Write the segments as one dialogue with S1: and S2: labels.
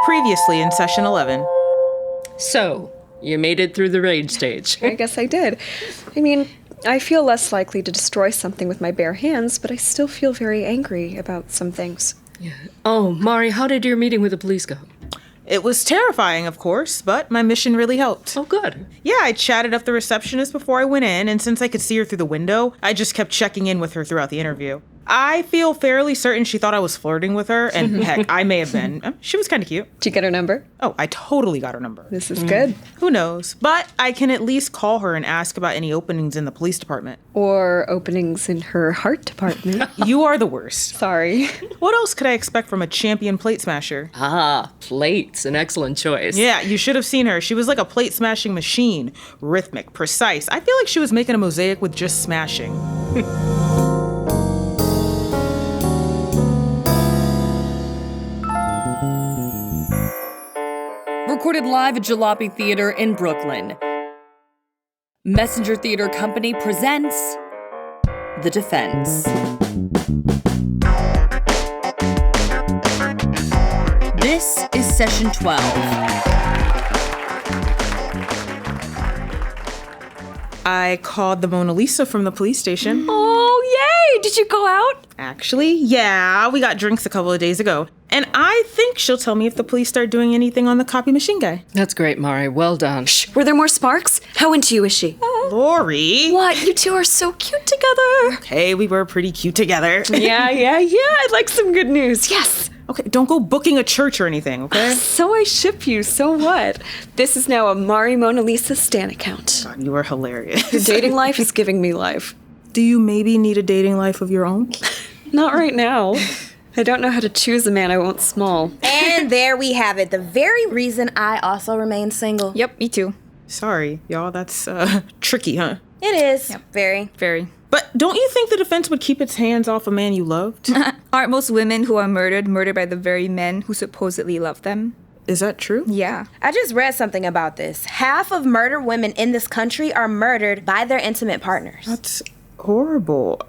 S1: Previously in Session 11.
S2: So, you made it through the rage stage.
S3: I guess I did. I mean, I feel less likely to destroy something with my bare hands, but I still feel very angry about some things.
S2: Yeah. Oh, Mari, how did your meeting with the police go?
S1: It was terrifying, of course, but my mission really helped.
S2: Oh, good.
S1: Yeah, I chatted up the receptionist before I went in, and since I could see her through the window, I just kept checking in with her throughout the interview. I feel fairly certain she thought I was flirting with her, and heck, I may have been. She was kind of cute.
S3: Did you get her number?
S1: Oh, I totally got her number.
S3: This is good.
S1: Who knows? But I can at least call her and ask about any openings in the police department.
S3: Or openings in her heart department.
S1: You are the worst.
S3: Sorry.
S1: What else could I expect from a champion plate smasher?
S2: Ah, plates. An excellent choice.
S1: Yeah, you should have seen her. She was like a plate smashing machine. Rhythmic, precise. I feel like she was making a mosaic with just smashing.
S4: Recorded live at Jalopy Theatre in Brooklyn. Messenger Theatre Company presents The Defense. This is Session 12.
S1: I called the Mona Lisa from the police station.
S3: Oh, yay! Did you go out?
S1: Actually, yeah, we got drinks a couple of days ago. And I think she'll tell me if the police start doing anything on the copy machine guy.
S2: That's great, Mari. Well done.
S3: Shh, were there more sparks? How into you is she?
S1: Lori.
S3: What? You two are so cute together.
S1: Hey, we were pretty cute together.
S3: Yeah. I'd like some good news. Yes.
S1: Okay, don't go booking a church or anything, okay?
S3: So I ship you, so what? This is now a Mari Mona Lisa Stan account.
S1: God, you are hilarious.
S3: Your dating life is giving me life.
S1: Do you maybe need a dating life of your own?
S3: Not right now. I don't know how to choose a man I won't small.
S5: And there we have it. The very reason I also remain single.
S6: Yep, me too.
S1: Sorry, y'all, that's tricky, huh?
S5: It is. Yep. Very.
S6: Very.
S1: But don't you think the defense would keep its hands off a man you loved?
S6: Aren't most women who are murdered by the very men who supposedly love them?
S1: Is that true?
S6: Yeah.
S5: I just read something about this. Half of murdered women in this country are murdered by their intimate partners.
S1: That's horrible.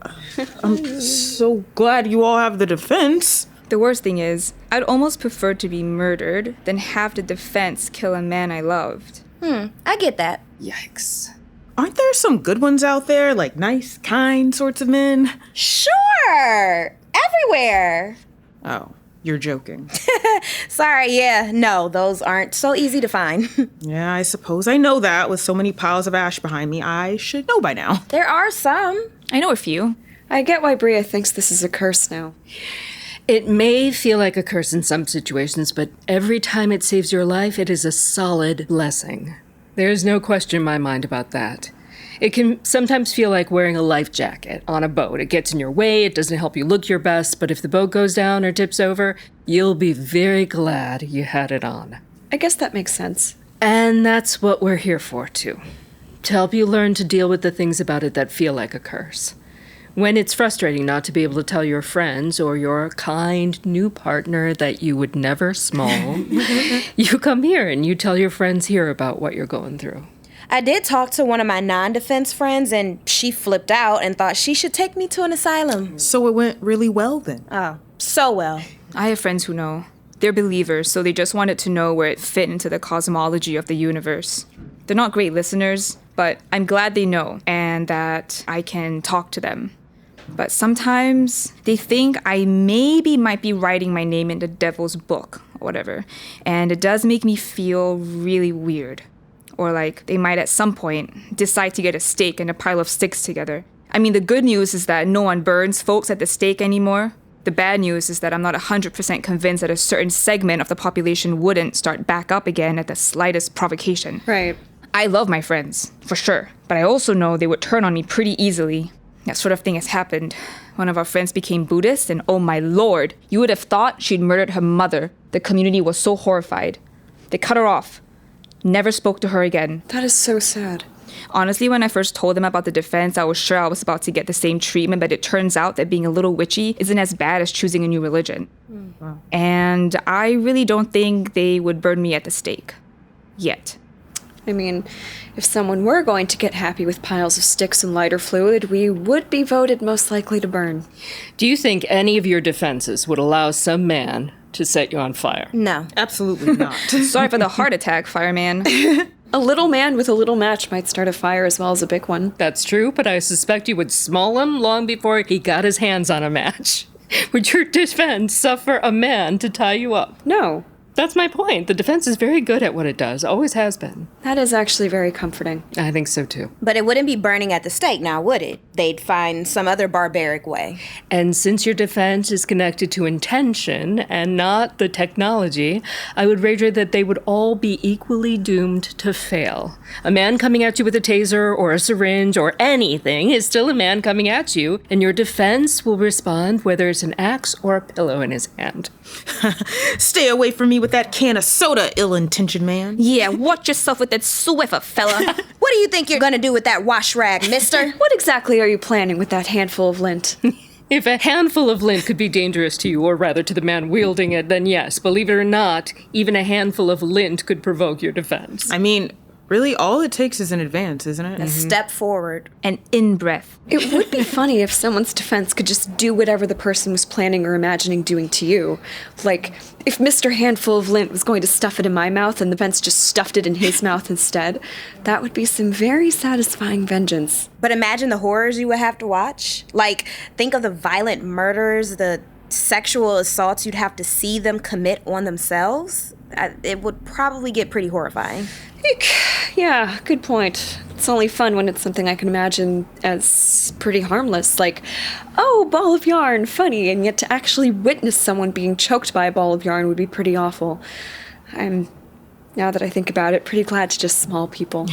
S1: I'm so glad you all have the defense.
S6: The worst thing is, I'd almost prefer to be murdered than have the defense kill a man I loved.
S5: I get that.
S1: Yikes. Aren't there some good ones out there, like nice, kind sorts of men?
S5: Sure. Everywhere.
S1: Oh, you're joking.
S5: Sorry, yeah. No, those aren't so easy to find.
S1: Yeah, I suppose I know that. With so many piles of ash behind me, I should know by now.
S5: There are some.
S6: I know a few.
S3: I get why Bria thinks this is a curse now.
S2: It may feel like a curse in some situations, but every time it saves your life, it is a solid blessing. There's no question in my mind about that. It can sometimes feel like wearing a life jacket on a boat. It gets in your way, it doesn't help you look your best, but if the boat goes down or tips over, you'll be very glad you had it on.
S3: I guess that makes sense.
S2: And that's what we're here for, too. To help you learn to deal with the things about it that feel like a curse. When it's frustrating not to be able to tell your friends or your kind new partner that you would never small, you come here and you tell your friends here about what you're going through.
S5: I did talk to one of my non-defense friends, and she flipped out and thought she should take me to an asylum.
S1: So it went really well then?
S5: Oh, so well.
S6: I have friends who know. They're believers, so they just wanted to know where it fit into the cosmology of the universe. They're not great listeners, but I'm glad they know and that I can talk to them. But sometimes they think I maybe might be writing my name in the devil's book or whatever. And it does make me feel really weird. Or like they might at some point decide to get a stake and a pile of sticks together. I mean, the good news is that no one burns folks at the stake anymore. The bad news is that I'm not 100% convinced that a certain segment of the population wouldn't start back up again at the slightest provocation.
S3: Right.
S6: I love my friends, for sure. But I also know they would turn on me pretty easily. That sort of thing has happened. One of our friends became Buddhist, and oh my lord, you would have thought she'd murdered her mother. The community was so horrified. They cut her off. Never spoke to her again.
S3: That is so sad.
S6: Honestly, when I first told them about the defense, I was sure I was about to get the same treatment, but it turns out that being a little witchy isn't as bad as choosing a new religion. Wow. And I really don't think they would burn me at the stake. Yet.
S3: I mean, if someone were going to get happy with piles of sticks and lighter fluid, we would be voted most likely to burn.
S2: Do you think any of your defenses would allow some man to set you on fire.
S5: No.
S1: Absolutely not.
S6: Sorry for the heart attack, fireman.
S3: A little man with a little match might start a fire as well as a big one.
S2: That's true, but I suspect you would small him long before he got his hands on a match. Would your defense suffer a man to tie you up?
S3: No.
S2: That's my point. The defense is very good at what it does, always has been.
S3: That is actually very comforting.
S2: I think so too.
S5: But it wouldn't be burning at the stake now, would it? They'd find some other barbaric way.
S2: And since your defense is connected to intention and not the technology, I would wager that they would all be equally doomed to fail. A man coming at you with a taser or a syringe or anything is still a man coming at you, and your defense will respond whether it's an axe or a pillow in his hand.
S1: Stay away from me with that can of soda, ill-intentioned man.
S6: Yeah, watch yourself with that Swiffer, fella.
S5: What do you think you're gonna do with that wash rag, mister?
S3: What exactly are you planning with that handful of lint?
S2: If a handful of lint could be dangerous to you, or rather to the man wielding it, then yes, believe it or not, even a handful of lint could provoke your defense.
S1: I mean, really, all it takes is an advance, isn't it?
S5: A step forward.
S6: An in-breath.
S3: It would be funny if someone's defense could just do whatever the person was planning or imagining doing to you. Like, if Mr. Handful of Lint was going to stuff it in my mouth and the defense just stuffed it in his mouth instead. That would be some very satisfying vengeance.
S5: But imagine the horrors you would have to watch. Like, think of the violent murders, the sexual assaults you'd have to see them commit on themselves. It would probably get pretty horrifying.
S3: Yeah, good point. It's only fun when it's something I can imagine as pretty harmless, like, oh, ball of yarn, funny, and yet to actually witness someone being choked by a ball of yarn would be pretty awful. I'm, now that I think about it, pretty glad to just small people.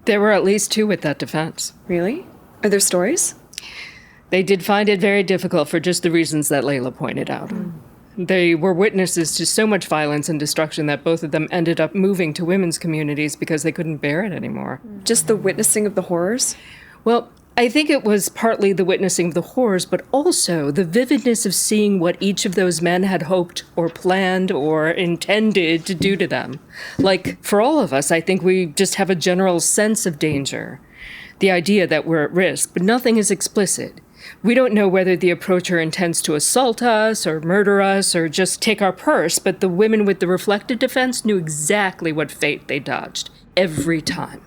S2: There were at least 2 with that defense.
S3: Really? Are there stories?
S2: They did find it very difficult for just the reasons that Leila pointed out. They were witnesses to so much violence and destruction that both of them ended up moving to women's communities because they couldn't bear it anymore.
S3: Just the witnessing of the horrors?
S2: Well, I think it was partly the witnessing of the horrors, but also the vividness of seeing what each of those men had hoped or planned or intended to do to them. Like, for all of us, I think we just have a general sense of danger. The idea that we're at risk, but nothing is explicit. We don't know whether the approacher intends to assault us or murder us or just take our purse, but the women with the reflected defense knew exactly what fate they dodged, every time.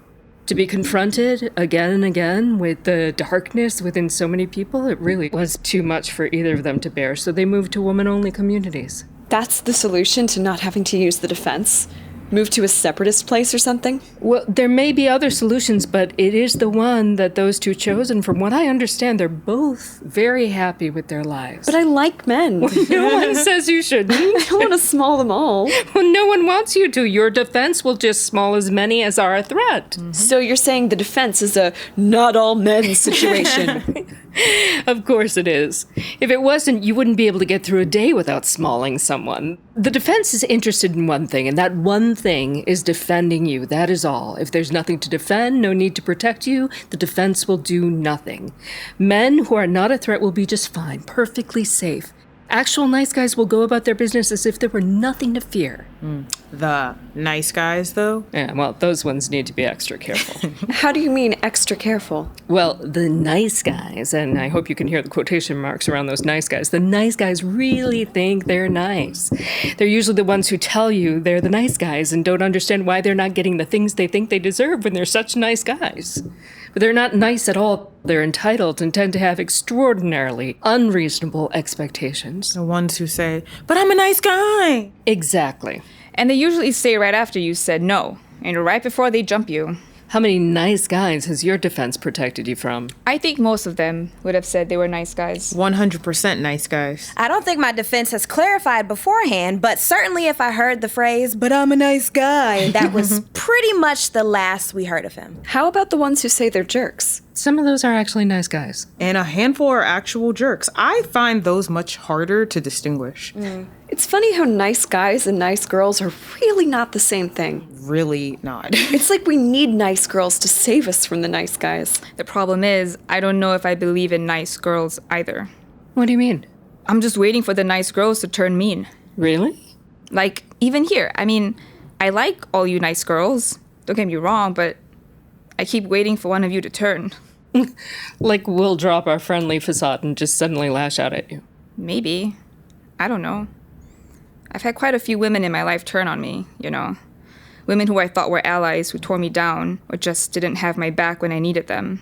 S2: To be confronted again and again with the darkness within so many people, it really was too much for either of them to bear, so they moved to woman-only communities.
S3: That's the solution to not having to use the defense? Move to a separatist place or something?
S2: Well, there may be other solutions, but it is the one that those 2 chose, and from what I understand, they're both very happy with their lives.
S3: But I like men.
S2: No one says you shouldn't.
S3: I don't want to small them all.
S2: Well, no one wants you to. Your defense will just small as many as are a threat.
S3: So you're saying the defense is a not all men situation?
S2: Of course it is. If it wasn't, you wouldn't be able to get through a day without smalling someone. The defense is interested in one thing, and that one thing is defending you. That is all. If there's nothing to defend, no need to protect you, the defense will do nothing. Men who are not a threat will be just fine, perfectly safe. Actual nice guys will go about their business as if there were nothing to fear.
S1: The nice guys, though?
S2: Yeah, well, those ones need to be extra careful.
S3: How do you mean extra careful?
S2: Well, the nice guys, and I hope you can hear the quotation marks around those nice guys, the nice guys really think they're nice. They're usually the ones who tell you they're the nice guys and don't understand why they're not getting the things they think they deserve when they're such nice guys. But they're not nice at all. They're entitled and tend to have extraordinarily unreasonable expectations.
S1: The ones who say, but I'm a nice guy.
S2: Exactly.
S6: And they usually say right after you said no, and right before they jump you.
S2: How many nice guys has your defense protected you from?
S6: I think most of them would have said they were nice guys.
S1: 100% nice guys.
S5: I don't think my defense has clarified beforehand, but certainly if I heard the phrase, but I'm a nice guy, that was pretty much the last we heard of him.
S3: How about the ones who say they're jerks?
S2: Some of those are actually nice guys.
S1: And a handful are actual jerks. I find those much harder to distinguish.
S3: It's funny how nice guys and nice girls are really not the same thing.
S1: Really not.
S3: It's like we need nice girls to save us from the nice guys.
S6: The problem is, I don't know if I believe in nice girls either.
S2: What do you mean?
S6: I'm just waiting for the nice girls to turn mean.
S2: Really?
S6: Like, even here. I mean, I like all you nice girls. Don't get me wrong, but I keep waiting for one of you to turn.
S2: Like we'll drop our friendly facade and just suddenly lash out at you.
S6: Maybe. I don't know. I've had quite a few women in my life turn on me, Women who I thought were allies who tore me down or just didn't have my back when I needed them.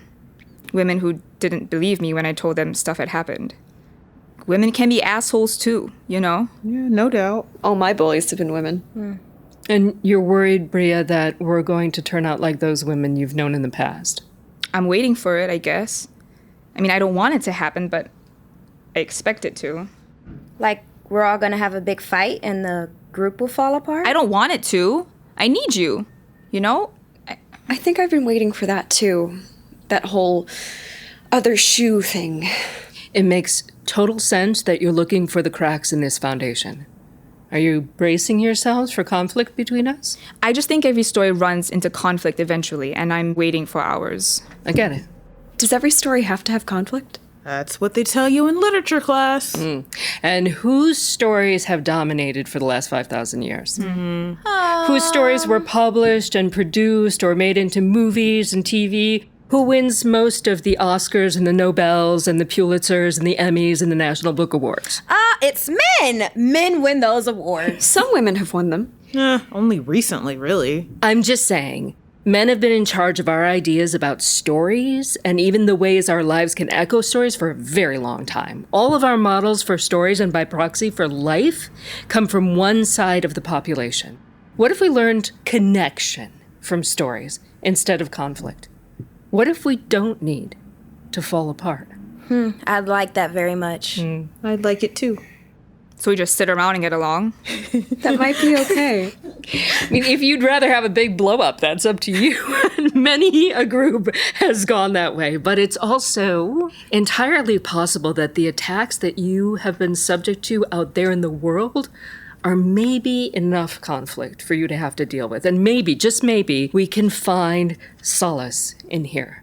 S6: Women who didn't believe me when I told them stuff had happened. Women can be assholes too,
S1: Yeah, no doubt.
S3: All my bullies have been women.
S2: And you're worried, Bria, that we're going to turn out like those women you've known in the past.
S6: I'm waiting for it, I guess. I mean, I don't want it to happen, but I expect it to.
S5: Like, we're all gonna have a big fight and the group will fall apart?
S6: I don't want it to. I need you,
S3: I think I've been waiting for that too. That whole other shoe thing.
S2: It makes total sense that you're looking for the cracks in this foundation. Are you bracing yourselves for conflict between us?
S6: I just think every story runs into conflict eventually, and I'm waiting for ours.
S2: I get it.
S3: Does every story have to have conflict?
S1: That's what they tell you in literature class.
S2: And whose stories have dominated for the last 5,000 years? Whose stories were published and produced or made into movies and TV? Who wins most of the Oscars and the Nobels and the Pulitzers and the Emmys and the National Book Awards?
S5: It's men! Men win those awards.
S3: Some women have won them.
S1: Only recently, really.
S2: I'm just saying, men have been in charge of our ideas about stories and even the ways our lives can echo stories for a very long time. All of our models for stories and by proxy for life come from one side of the population. What if we learned connection from stories instead of conflict? What if we don't need to fall apart?
S5: I'd like that very much.
S1: I'd like it too.
S6: So we just sit around and get along?
S3: That might be okay.
S2: I mean, if you'd rather have a big blow up, that's up to you. Many a group has gone that way. But it's also entirely possible that the attacks that you have been subject to out there in the world are maybe enough conflict for you to have to deal with. And maybe, just maybe, we can find solace in here.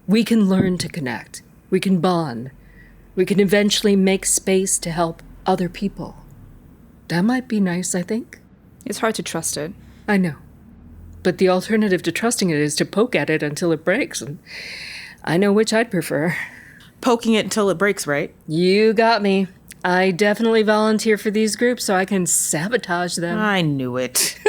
S2: We can learn to connect. We can bond. We can eventually make space to help other people. That might be nice, I think.
S6: It's hard to trust it.
S2: I know. But the alternative to trusting it is to poke at it until it breaks. And I know which I'd prefer.
S1: Poking it until it breaks, right?
S2: You got me. I definitely volunteer for these groups so I can sabotage them.
S1: I knew it.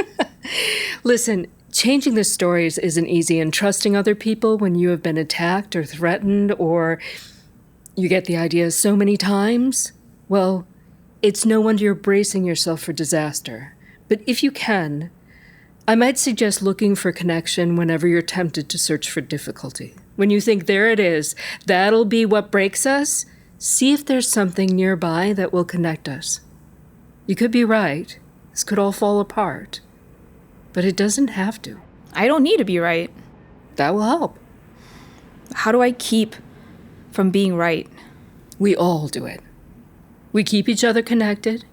S2: Listen, changing the stories isn't easy, and trusting other people when you have been attacked or threatened or you get the idea so many times, well, it's no wonder you're bracing yourself for disaster. But if you can, I might suggest looking for connection whenever you're tempted to search for difficulty. When you think, there it is, that'll be what breaks us, see if there's something nearby that will connect us. You could be right. This could all fall apart. But it doesn't have to.
S6: I don't need to be right.
S2: That will help.
S6: How do I keep from being right?
S2: We all do it. We keep each other connected.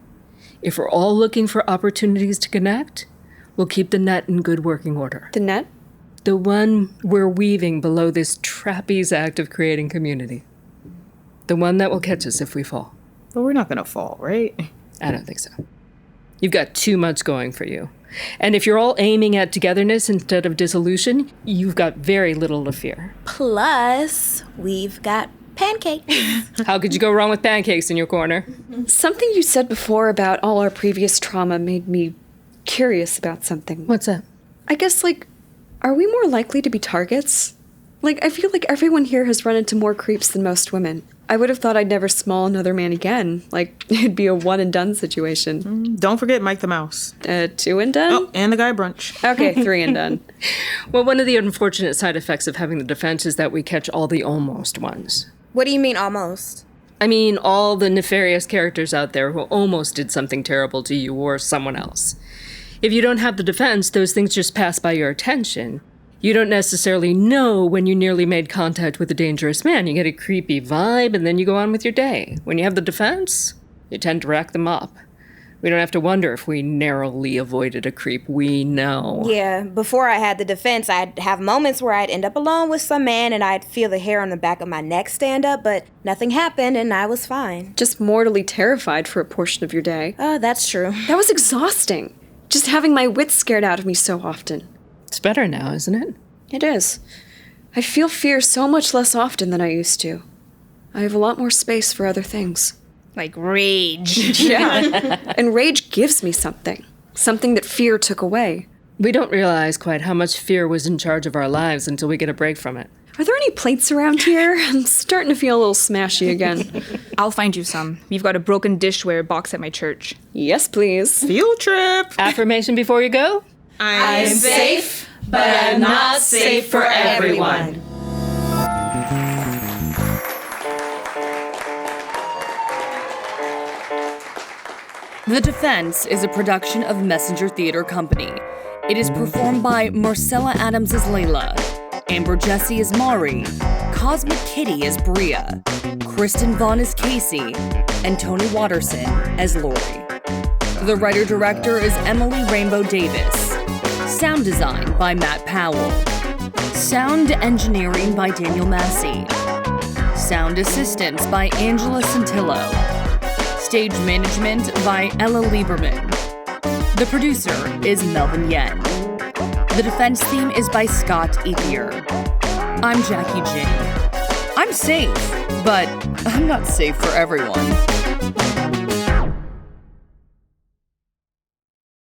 S2: If we're all looking for opportunities to connect, we'll keep the net in good working order.
S3: The net?
S2: The one we're weaving below this trapeze act of creating community. The one that will catch us if we fall.
S1: But we're not gonna fall, right?
S2: I don't think so. You've got too much going for you. And if you're all aiming at togetherness instead of dissolution, you've got very little to fear.
S5: Plus, we've got pancakes.
S2: How could you go wrong with pancakes in your corner?
S3: Something you said before about all our previous trauma made me curious about something.
S2: What's that?
S3: I guess, are we more likely to be targets? I feel like everyone here has run into more creeps than most women. I would have thought I'd never small another man again. It'd be a one-and-done situation.
S1: Don't forget Mike the Mouse.
S3: 2 and done?
S1: Oh, and the guy brunch.
S3: Okay, 3 and done.
S2: Well, one of the unfortunate side effects of having the defense is that we catch all the almost ones.
S5: What do you mean, almost?
S2: I mean, all the nefarious characters out there who almost did something terrible to you or someone else. If you don't have the defense, those things just pass by your attention. You don't necessarily know when you nearly made contact with a dangerous man. You get a creepy vibe, and then you go on with your day. When you have the defense, you tend to rack them up. We don't have to wonder if we narrowly avoided a creep. We know.
S5: Yeah, before I had the defense, I'd have moments where I'd end up alone with some man and I'd feel the hair on the back of my neck stand up, but nothing happened and I was fine.
S3: Just mortally terrified for a portion of your day.
S5: Oh, that's true.
S3: That was exhausting. Just having my wits scared out of me so often.
S2: It's better now, isn't it?
S3: It is. I feel fear so much less often than I used to. I have a lot more space for other things.
S6: Like rage.
S3: Yeah. And rage gives me something. Something that fear took away.
S2: We don't realize quite how much fear was in charge of our lives until we get a break from it.
S3: Are there any plates around here? I'm starting to feel a little smashy again.
S6: I'll find you some. We've got a broken dishware box at my church.
S3: Yes, please.
S1: Field trip.
S2: Affirmation before you go?
S1: I'm
S7: safe, but I'm not safe for everyone.
S4: The Defense is a production of Messenger Theatre Company. It is performed by Marcella Adams as Leila, Amber Jessie as Mari, Cosmic Kitty as Bria, Kristen Vaughan as Kacey, and Toni Watterson as Lori. The writer-director is Emily Rainbow Davis. Sound design by Matt Powell. Sound engineering by Daniel Massey. Sound assistance by Angela Santillo. Stage management by Ella Lieberman. The producer is Melvin Yen. The Defense theme is by Scott Ethier. I'm Jacki Jing. I'm safe, but I'm not safe for everyone.